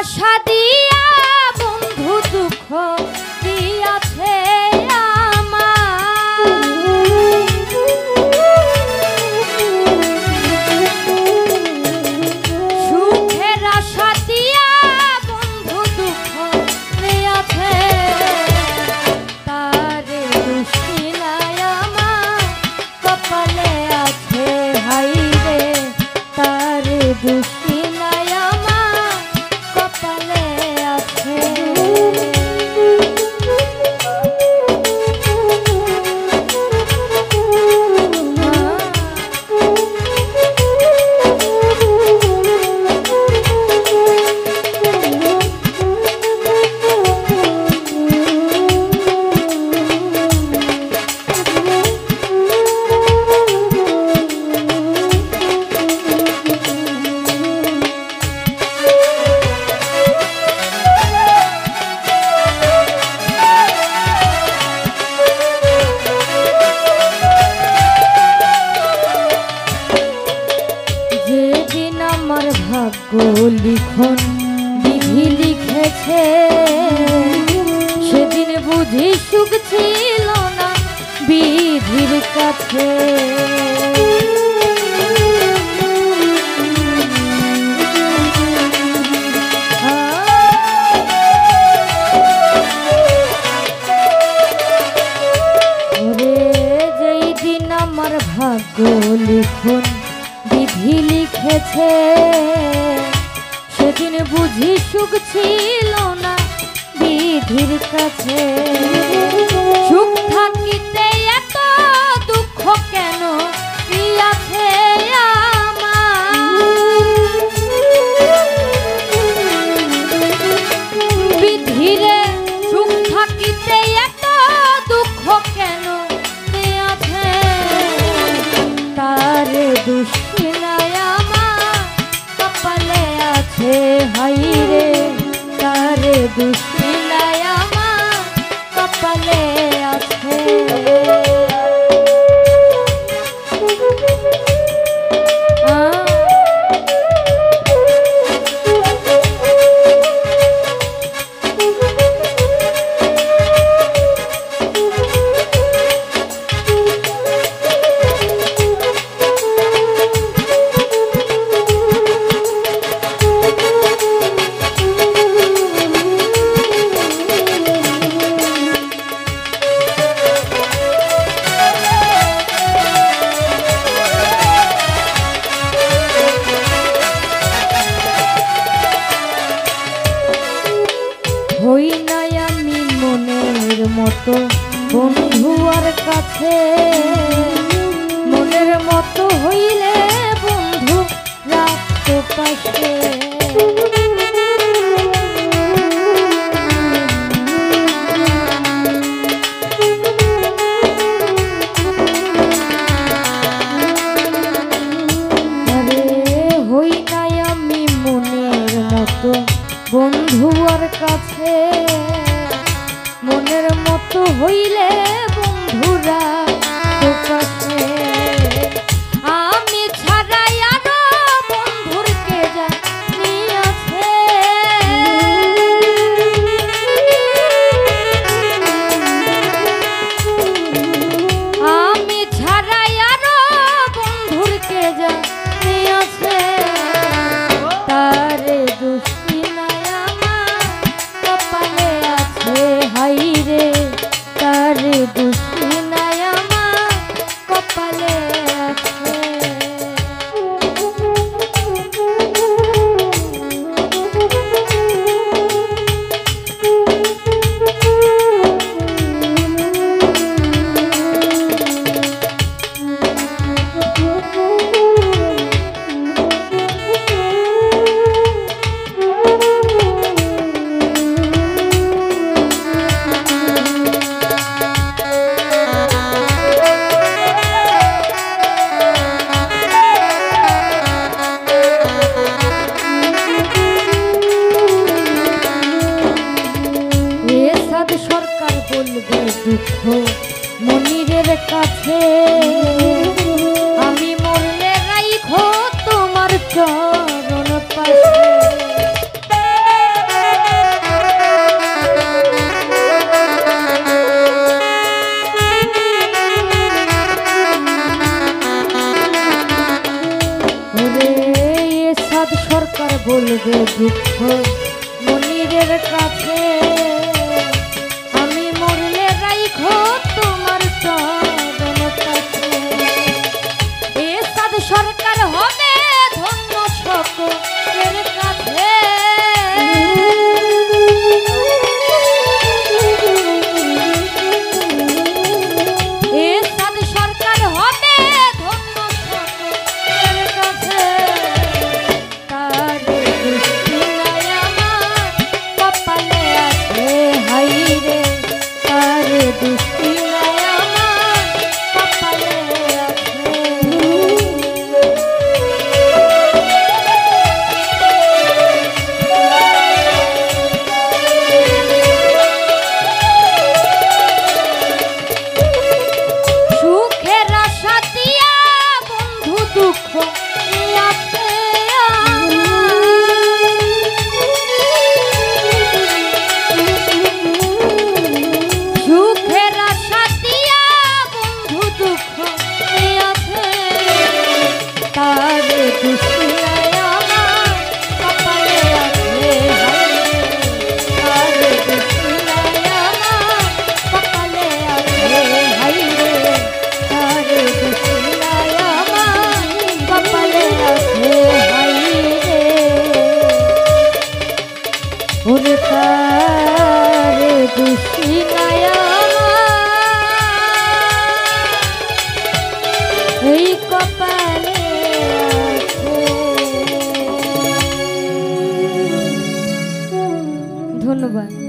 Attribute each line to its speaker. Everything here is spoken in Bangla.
Speaker 1: আশা দিয়া বন্ধু দুঃখ দিয়াছে সুখের আশা দিয়া বন্ধু দুঃখ দিয়াছে তারে দুশ্চিন্তায় আমার কপালে আছে হাই রে তারে দুশ্চিন্তায় আমার কপালে আছে লিখন বিধি লিখেছে সেদিন বুঝি সুখ ছিল না বিধির কাছে যেই দিন আমার ভাগ্য লিখন বিধি লিখেছে সেদিন বুঝি সুখ ছিল না বিধির কাছে সুখ থাকিতে এত দুঃখ কেন কি আছে বিধিরে সুখ থাকিতে এত দুঃখ কেন কি আছে তারে দুশ্চিন্তায় আমার কপালে আছে হাই রে তারে দুশ্চিন্তায় আমার কপালে আছে হই নাই আমি মনের মতো বন্ধু আর কাছে মনের মতো হইলে বন্ধু রাখতো পাশে হই নাই আমি মনের মতো বন্ধু আর কাছে মনের মতো হইলে বন্ধুরা কাছে আমি ছাড়াই আরো বন্ধুর কে জানি সরকার বলবে দুঃখ মনিরের কাছে, আমি মরলে রাইখো তোমার চরণ কাছে। এ সাদ সরকার হবে ধন্য সকলের কাছে, এ সাদ সরকার হবে ধন্য সকলের কাছে। তার দৃষ্টি নাই আমার কপালে আছে, হাই রে তার দৃষ্টি নাই আমার কপালে আছে। সুখের আশা দিয়া বন্ধু দুঃখ আছে সুখের আশা দিয়া বন্ধু দুঃখ আছে। তার দৃষ্টি নাই আমার কপালে আছে, তার দৃষ্টি নাই আমার কপালে আছে, হাই রে তার দৃষ্টি নাই আমার কপালে আছে, হাই রে ওরে তার দৃষ্টি নাই আমার এই কপালে আছে। ধন্যবাদ।